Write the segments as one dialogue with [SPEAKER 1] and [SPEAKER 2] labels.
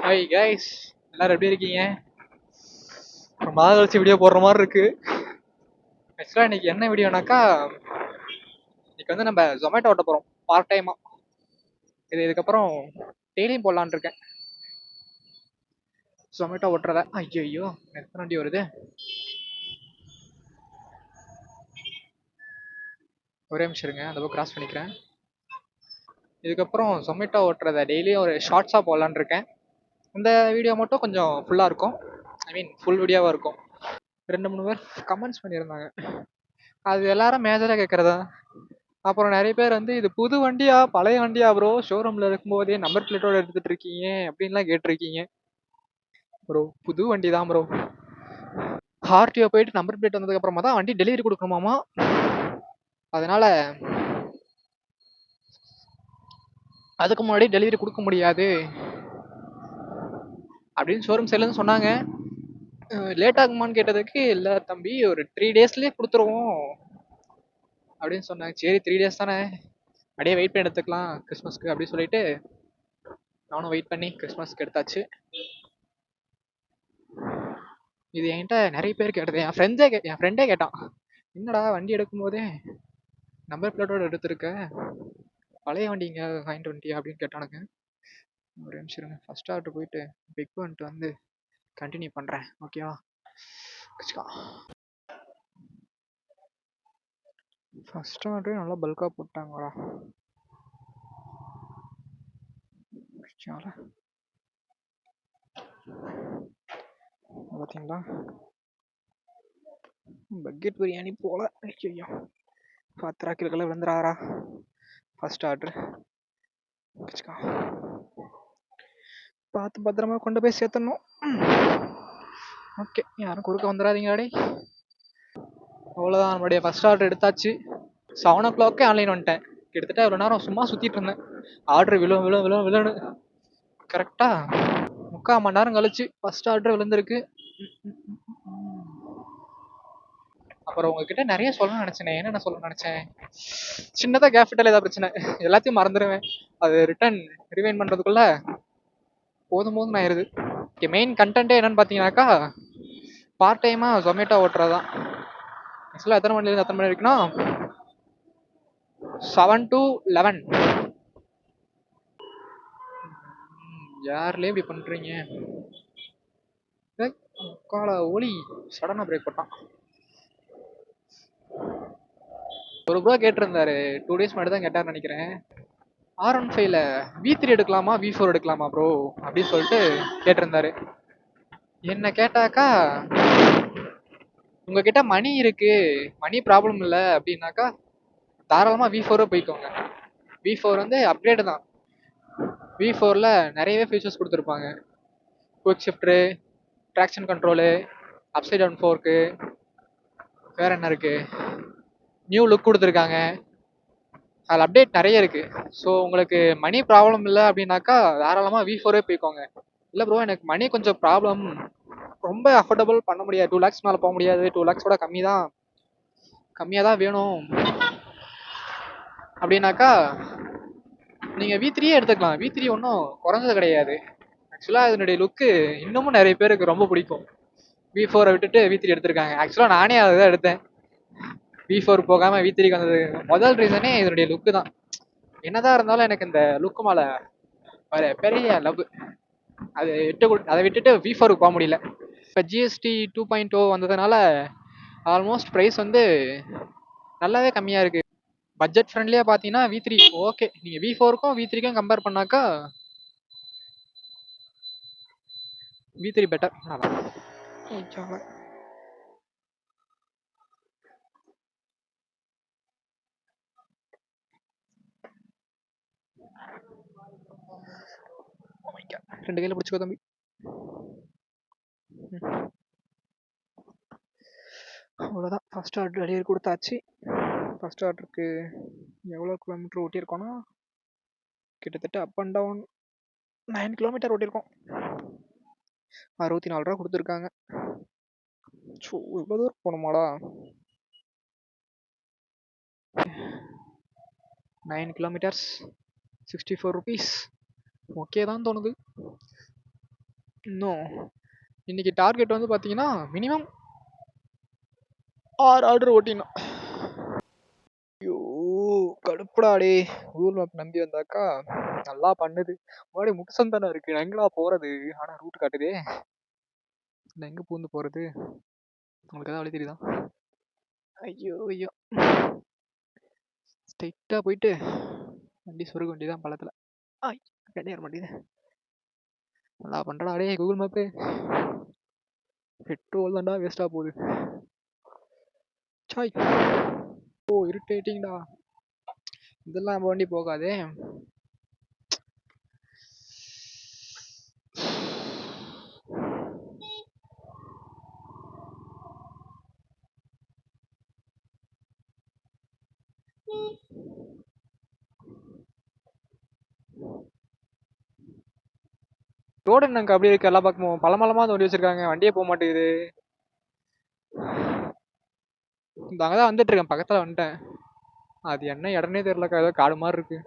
[SPEAKER 1] Hi guys, எல்லாரும் எப்படி இருக்கீங்க? ரொம்ப நாள் கழிச்சு வீடியோ போடுற மாதிரி இருக்கு. ஆக்சுவலாக இன்னைக்கு என்ன வீடியோனாக்கா, இன்னைக்கு வந்து நம்ம ஜொமேட்டோ ஓட்ட போகிறோம் பார்ட் டைமா. இதுக்கப்புறம் டெய்லியும் போடலான் இருக்கேன் ஜொமேட்டோ ஓட்டுறத. ஐயோ எத்தனை வண்டி வருது, ஒரே நிமிஷம் இருங்க, அந்த பக்கம் கிராஸ் பண்ணிக்கிறேன். இதுக்கப்புறம் ஜொமேட்டோ ஓட்டுறத டெய்லியும் ஒரு ஷார்ட்ஸாக போடலான் இருக்கேன். இந்த வீடியோ மட்டும் கொஞ்சம் ஃபுல்லாக இருக்கும், ஐ மீன் ஃபுல் வீடியோவாக இருக்கும். 2-3 பேர் கமெண்ட்ஸ் பண்ணியிருந்தாங்க, அது எல்லாரும் மேஜராக கேட்குறதா. அப்புறம் நிறைய பேர் வந்து இது புது வண்டியா பழைய வண்டியா ப்ரோ, ஷோரூம்ல இருக்கும்போதே நம்பர் பிளேட்டோட எடுத்துட்டு இருக்கீங்க அப்படின்லாம் கேட்டிருக்கீங்க. ப்ரோ புது வண்டி தான் ப்ரோ. ஆர்டிஓ போயிட்டு நம்பர் பிளேட் வந்ததுக்கு அப்புறமா தான் வண்டி டெலிவரி கொடுக்கணுமாமா. அதனால அதுக்கு முன்னாடி டெலிவரி கொடுக்க முடியாது அப்படின்னு ஷோரூம் சைட்லேருந்து சொன்னாங்க. லேட் ஆகுமான்னு கேட்டதுக்கு இல்லை தம்பி, ஒரு 3 டேஸ்லேயே கொடுத்துருவோம் அப்படின்னு சொன்னாங்க. சரி 3 டேஸ் தானே, அப்படியே வெயிட் பண்ணி எடுத்துக்கலாம் கிறிஸ்மஸ்க்கு அப்படின்னு சொல்லிட்டு நானும் வெயிட் பண்ணி கிறிஸ்மஸ்க்கு எடுத்தாச்சு. இது என்கிட்ட நிறைய பேர் கேட்டது, என் ஃப்ரெண்டே கேட்டான், என்னடா வண்டி எடுக்கும் போதே நம்பர் பிளேட்டோட எடுத்திருக்க, பழைய வண்டி இங்கே வாங்கிட்டு வந்துட்டியா அப்படின்னு கேட்டானுங்க. ஒரு நிமிஷம் இருங்க, ஃபர்ஸ்ட் ஆர்டர் போயிட்டு பிக் பண்ணிட்டு வந்து கண்டினியூ பண்ணுறேன், ஓகேவா? ஃபர்ஸ்ட் ஆர்டரே நல்லா பல்காக போட்டாங்களா பார்த்தீங்களா? பக்கெட் பிரியாணி போல. ஐயோ 10 கிலோ விழுந்துறாரா ஃபர்ஸ்ட் ஆர்டர். பார்த்து பத்திரமா கொண்டு போய் சேர்த்தணும். ஓகே, யாரும் குறுக்க வந்துடாதீங்களாடே. அவ்வளோதான், நம்மளுடைய ஃபர்ஸ்ட் ஆர்டர் எடுத்தாச்சு. 7 o'clock ஆன்லைன் வந்துட்டேன். கிட்டத்தட்ட இவ்வளோ நேரம் சும்மா சுற்றிட்டு இருந்தேன். ஆர்டர் விழுன்னு கரெக்டாக 3/4 மணி நேரம் கழிச்சு ஃபர்ஸ்ட் ஆர்டர் விழுந்திருக்கு. அப்புறம் உங்ககிட்ட நிறைய சொல்லணும்னு நினச்சேனே, என்னென்ன சொல்லணும்னு நினச்சேன், சின்னதாக கேபிட்டல் ஏதாவது பிரச்சனை எல்லாத்தையும் மறந்துடுவேன். அது ரிட்டர்ன் ரிவைன் பண்ணுறதுக்குள்ள போதும் ஆயிடுது. மெயின் கண்டென்ட்டே என்னன்னு பார்த்தீங்கன்னாக்கா, பார்ட் டைமாக ஜொமேட்டோ ஓட்டுறது தான். ஆக்சுவலாக எத்தனை மணிலேருந்து எத்தனை மணி வரைக்கும்னா 7 to 11. யாருலேயே இப்படி பண்ணுறீங்க? கால ஒலி சடனாக பிரேக் போட்டான். ஒரு ப்ரோ கேட்டிருந்தாரு, 2 days முன்னாடி தான் கேட்டார்னு நினைக்கிறேன், R15ல V3 எடுக்கலாமா V4 எடுக்கலாமா ப்ரோ அப்படின்னு சொல்லிட்டு கேட்டிருந்தாரு. என்ன கேட்டாக்கா, உங்ககிட்ட மணி இருக்கு, மணி ப்ராப்ளம் இல்லை அப்படின்னாக்கா தாராளமாக V4 போய்க்கோங்க. V4 வந்து அப்கிரேடு தான். V4ல நிறையவே ஃபீச்சர்ஸ் கொடுத்துருப்பாங்க. Quick shifter, traction control, upside down fork, வேற என்ன இருக்கு, நியூ லுக் கொடுத்துருக்காங்க. அதில் அப்டேட் நிறைய இருக்கு. ஸோ உங்களுக்கு மணி ப்ராப்ளம் இல்லை அப்படின்னாக்கா தாராளமாக V4 போய்க்கோங்க. இல்லை ப்ரோ எனக்கு மணி கொஞ்சம் ப்ராப்ளம், ரொம்ப அஃபோர்டபுள் பண்ண முடியாது, 2 lakhs மேலே போக முடியாது, 2 lakhs கம்மியாக தான் வேணும் அப்படின்னாக்கா நீங்கள் V3 எடுத்துக்கலாம். V3 ஒன்றும் குறைஞ்சது கிடையாது. ஆக்சுவலாக இதனுடைய லுக்கு இன்னமும் நிறைய பேருக்கு ரொம்ப பிடிக்கும். V4 விட்டுட்டு V3 எடுத்திருக்காங்க. ஆக்சுவலாக நானே அதை தான் எடுத்தேன். V4 போகாமல் V3க்கு வந்தது முதல் ரீசனே இதனுடைய லுக்கு தான். என்னதான் இருந்தாலும் எனக்கு இந்த லுக்கு மேலே ஒரு பெரிய லவ். அதை விட்டுட்டு V4க்கு போக முடியல. இப்போ GST 2.0 வந்ததுனால ஆல்மோஸ்ட் ப்ரைஸ் வந்து நல்லாவே கம்மியாக இருக்குது. பட்ஜெட் ஃப்ரெண்ட்லியாக பார்த்தீங்கன்னா V3 ஓகே. நீங்கள் V4க்கும் V3க்கும் கம்பேர் பண்ணாக்கா V3 பெட்டர். ரெண்டு கையில் பிடிச்சிக்கோ தம்பி. அவ்வளோதான், ஃபர்ஸ்ட் ஆர்டர் டெலிவரி கொடுத்தாச்சு. ஃபர்ஸ்ட் ஆர்டருக்கு எவ்வளோ கிலோமீட்டர் ஓட்டியிருக்கோன்னா கிட்டத்தட்ட அப் அண்ட் டவுன் 9 கிலோமீட்டர் ஓட்டியிருக்கோம். 64 ரூபா கொடுத்துருக்காங்க. ஸோ இவ்வளோ தூரம் போகணுமாடா? 9 kilometers 64 rupees. ஓகே தான் தோணுது. இன்னும் இன்னைக்கு டார்கெட் வந்து பார்த்தீங்கன்னா மினிமம் 6 ஆர்டர் ஓட்டிடணும். ஐயோ கடுப்புடா டே. கூகுள் மேப் நம்பி வந்தாக்கா நல்லா பண்ணுது. முன்னாடி முட்டுசந்தானே இருக்கு, நான் எங்கடா போறது? ஆனா ரூட் காட்டுதே, நான் எங்க பூந்து போறது? உங்களுக்கு ஏதாவது வழி தெரியுதா? ஐயோ ஐயோ, ஸ்ட்ரைட்டா போயிட்டு வண்டி சொருக வேண்டியதான் பள்ளத்துல. ஆய் கிடையாது மாட்டேங்குது. நல்லா பண்றடா டே கூகுள் மேப்பு. பெட்ரோல் தான்டா வேஸ்டா போகுது. சாய் ஓ இரிட்டேட்டிங்டா, இதெல்லாம் நம்ம வண்டி போகாதே. ரோடு என்னங்க அப்படியே இருக்கு, எல்லா பக்கமும் பழமளமா தோண்டி வச்சிருக்காங்க, வண்டியே போக மாட்டேங்குது. இந்த அங்கதான் வந்துட்டு இருக்கேன், பக்கத்துல வந்துட்டேன். அது என்ன இடம்னே தெரியலக்கா, ஏதோ காடு மாதிரி இருக்கு.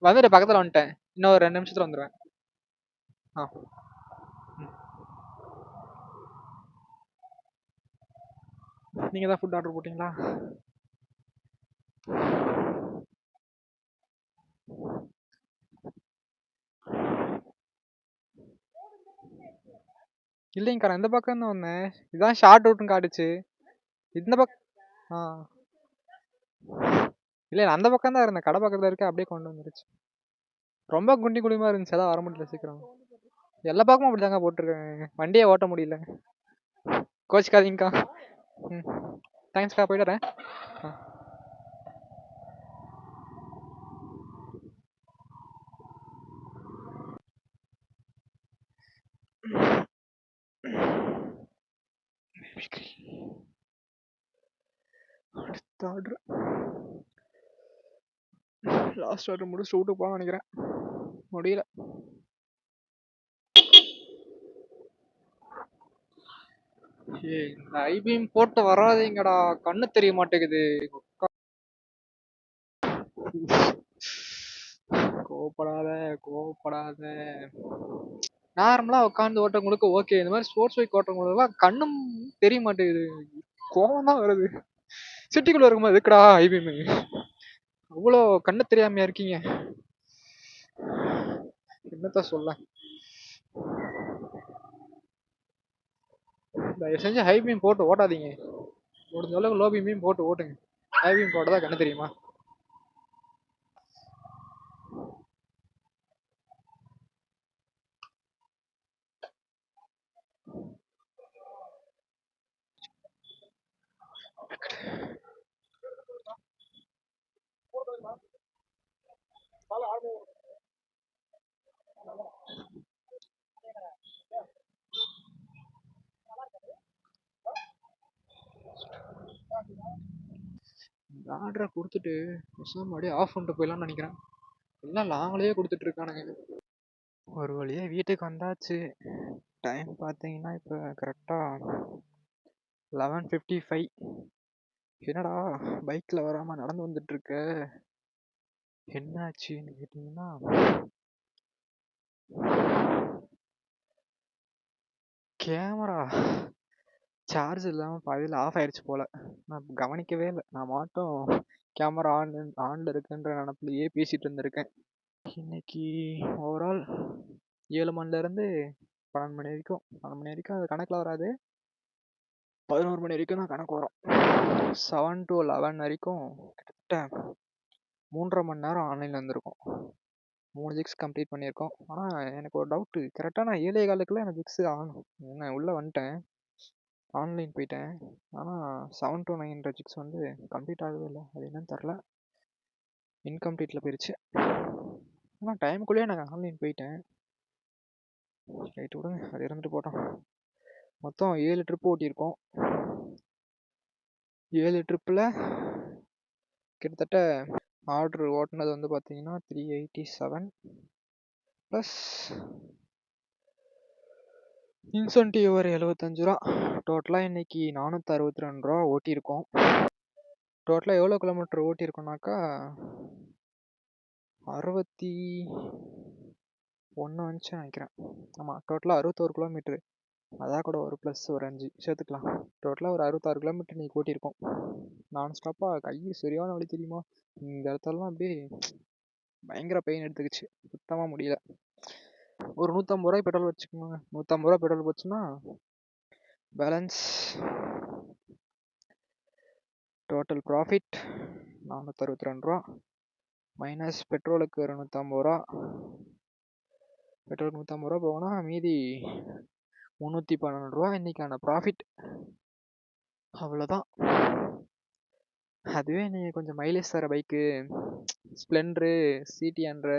[SPEAKER 1] வந்துட்டு பக்கத்துல வந்துட்டேன், இன்னும் ஒரு 2 நிமிஷத்துல வந்துடுவேன். ஆ நீங்க தான் ஃபுட் ஆர்டர் போட்டீங்களா? இல்லைங்கக்கா, நான் இந்த பக்கம் தான் வந்தேன். இதான் ஷார்ட் ரூட்னு காட்டுச்சு. இந்த பக்கம் ஆ இல்லை, அந்த பக்கம் தான் இருந்தேன், கடை பக்கத்துல இருக்க, அப்படியே கொண்டு வந்துருச்சு. ரொம்ப குண்டி குழிமா இருந்துச்சு, அதான் வர முடியல சீக்கிரம். எல்லா பக்கமும் அப்படிதாங்க போட்டிருக்காங்க, வண்டியே ஓட்ட முடியல. கோச்சிக்காதீங்கக்கா. ம் தேங்க்ஸ்க்கா, போயிட்டு வரேன். ஆ அடுத்த ஆர்டர், லாஸ்ட் ஆர்டர் முடிச்சு வீட்டுக்கு போகலாம்னு நினைக்கிறேன், முடியல. ஏய் இந்த ஐபிஎம் போட்டு வராதீங்கடா, கண்ணு தெரிய மாட்டேங்குது. கோவப்படாத கோவப்படாத. நார்மலா உட்காந்து ஓட்டவங்களுக்கு ஓகே, இந்த மாதிரி ஸ்போர்ட்ஸ் பைக் ஓட்டவங்களுக்குலாம் கண்ணும் தெரிய மாட்டேங்குது, கோவம் தான் வருது. சிட்டிக்குள்ள இருக்கும்போது எதுக்குடா ஐபிஎம்? அவ்வளோ கண்ணு தெரியாமையா இருக்கீங்க? என்னத்த சொல்ல. தயவு செஞ்சு ஹை பீம் போட்டு ஓட்டாதீங்க, முடிஞ்ச அளவுக்கு லோ பீமையும் போட்டு ஓட்டுங்க. ஹை பீம் போட்டதா கண்ணு தெரியுமா? ஆர்டரை கொடுத்துட்டு அப்படியே ஆஃப் பண்ணிட்டு போயிடலாம்னு நினைக்கிறேன். எல்லாம் லாங்லேயே கொடுத்துட்டு இருக்கானுங்க. ஒரு வழியா வீட்டுக்கு வந்தாச்சு. டைம் பார்த்தீங்கன்னா இப்போ கரெக்டாக 11:55. என்னடா பைக்கில் வராமல் நடந்து வந்துட்டுருக்க, என்னாச்சுன்னு கேட்டிங்கன்னா, கேமரா சார்ஜ் இல்லாமல் பாதியில் ஆஃப் ஆயிடுச்சு போல். நான் கவனிக்கவே இல்லை, நான் மட்டும் கேமரா ஆனில் இருக்குன்ற நினப்புலையே பேசிகிட்டு இருந்திருக்கேன். இன்னைக்கு ஓவரால் 7 மணிலேருந்து 12 மணி வரைக்கும், 12 மணி வரைக்கும் அது கணக்கில் வராது, 11 மணி வரைக்கும் தான் கணக்கு வரும். 7 to 11 வரைக்கும் கிட்டத்தட்ட 3.5 மணி நேரம் ஆன்லைனில் இருந்திருக்கும். 3 ஜிக்ஸ் கம்ப்ளீட் பண்ணியிருக்கோம். ஆனால் எனக்கு ஒரு டவுட்டு, கரெக்டாக நான் 7:15 எனக்கு ஜிக்ஸ் ஆகணும், நான் உள்ளே வந்துட்டேன், ஆன்லைன் போயிட்டேன். ஆனால் 7 to 9 ஜிக்ஸ் வந்து கம்ப்ளீட் ஆகவே இல்லை, அது என்னன்னு தெரில, இன்கம்ப்ளீட்டில் போயிடுச்சு. ஆனால் டைமுக்குள்ளேயே நான் ஆன்லைன் போயிட்டேன். ரைட்டு விடுங்க, அது இருந்துட்டு போட்டோம். மொத்தம் 7 ட்ரிப்பு ஓட்டியிருக்கோம். 7 ட்ரிப்பில் கிட்டத்தட்ட ஆர்டர் ஓட்டினது வந்து பார்த்தீங்கன்னா 387 ப்ளஸ் இன்சென்டிவ் ஒரு 75 ரூபா. டோட்டலாக இன்னைக்கு 462 ரூபா ஓட்டியிருக்கோம். டோட்டலாக எவ்வளோ கிலோமீட்டர் ஓட்டியிருக்கோம்னாக்கா 60 1 வந்துச்சு நினைக்கிறேன். ஆமாம், டோட்டலாக 61 கிலோமீட்ரு. அதான் கூட ஒரு ப்ளஸ் ஒரு 5 சேர்த்துக்கலாம். டோட்டலாக ஒரு 66 கிலோமீட்டர் நீ கூட்டியிருக்கோம். நான் ஸ்டாப்பாக கை சரியான வலி தெரியுமா. இந்த இடத்துலலாம் அப்படியே பயங்கர பெயின் எடுத்துக்கிச்சு. சுத்தமாக முடியல. ஒரு 150 ரூபாய் பெட்ரோல் வச்சுக்கோங்க. 150 ரூபா பெட்ரோல் போச்சுன்னா பேலன்ஸ் டோட்டல் ப்ராஃபிட் 462 ரூபா மைனஸ் பெட்ரோலுக்கு ஒரு 150 ரூபா. பெட்ரோல் 150 ரூபா போகும்னா மீதி 312 ரூபா இன்னைக்கான ப்ராஃபிட். அவ்வளோதான். அதுவே நீங்கள் கொஞ்சம் மைலேஜ் தர பைக்கு, ஸ்ப்ளெண்டரு, CT100,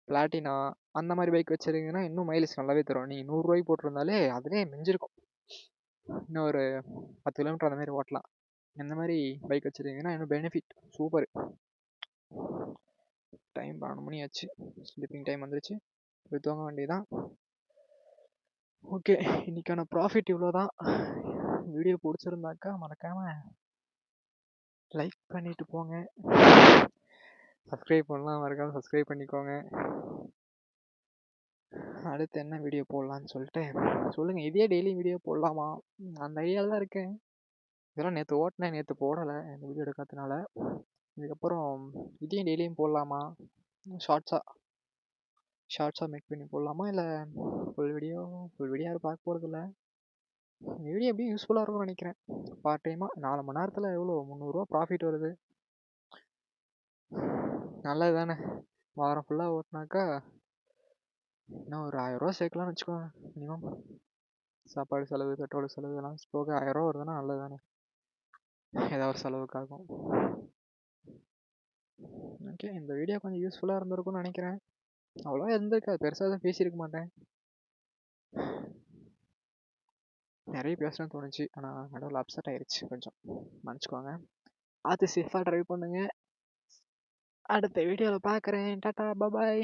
[SPEAKER 1] பிளாட்டினா அந்த மாதிரி பைக் வச்சுருந்தீங்கன்னா இன்னும் மைலேஜ் நல்லாவே தரும். நீங்கள் 100 ரூபாய்க்கு போட்டிருந்தாலே அதிலே மிஞ்சிருக்கும். இன்னும் ஒரு 10 கிலோமீட்டர் அந்த மாதிரி ஓட்டலாம். இந்த மாதிரி பைக் வச்சுருந்தீங்கன்னா இன்னும் பெனிஃபிட் சூப்பர். டைம் 12 மணி ஆச்சு. ஸ்லீப்பிங் டைம் வந்துருச்சு. போய் தூங்க வேண்டியதான். ஓகே, இன்னைக்கான ப்ராஃபிட் இவ்வளோ தான். வீடியோ பிடிச்சிருந்தாக்கா மறக்காமல் லைக் பண்ணிட்டு போங்க. சப்ஸ்கிரைப் பண்ணலாம், மறக்காமல் சப்ஸ்கிரைப் பண்ணிக்கோங்க. அடுத்து என்ன வீடியோ போடலான்னு சொல்லிட்டு சொல்லுங்கள். இதே டெய்லி வீடியோ போடலாமா? அந்த ஐடியாவில் தான் இருக்கேன். இதெல்லாம் நேற்று ஓட்டினேன், நேற்று போடலை இந்த வீடியோ எடுக்கிறதுனால. இதுக்கப்புறம் இதையும் டெய்லியும் போடலாமா? ஷார்ட்ஸாக மேக் பண்ணி போடலாமா, இல்லை ஃபுல் வீடியோ யாரும் பார்க்க போகிறதில்ல. வீடியோ எப்படியும் யூஸ்ஃபுல்லாக இருக்கும்னு நினைக்கிறேன். பார்ட் டைமாக 4 மணி நேரத்தில் எவ்வளோ 300 ரூபா ப்ராஃபிட் வருது. நல்லது தானே. வாரம் ஃபுல்லாக ஓட்டினாக்கா இன்னும் ஒரு 1000 ரூபா சேர்க்கலாம்னு வச்சுக்கோங்க. மினிமம் சாப்பாடு செலவு, பெட்ரோல் செலவு எல்லாம் போக 1000 ரூபா வருதுன்னா நல்லது தானே. ஏதாவது ஒரு செலவுக்காகும். ஓகே, இந்த வீடியோ கொஞ்சம் யூஸ்ஃபுல்லாக இருந்திருக்கும்னு நினைக்கிறேன். அவ்வளோவா இருந்திருக்காது, பெருசாக தான் பேசியிருக்க மாட்டேன். நிறைய பேசணும்னு தோணுச்சு, ஆனால் நடுவில் அப்செட் ஆயிடுச்சு. கொஞ்சம் மன்னிச்சுக்கோங்க. அது சேஃபாக ட்ரைவ் பண்ணுங்க. அடுத்த வீடியோவில் பார்க்குறேன். டாட்டா, பாய்.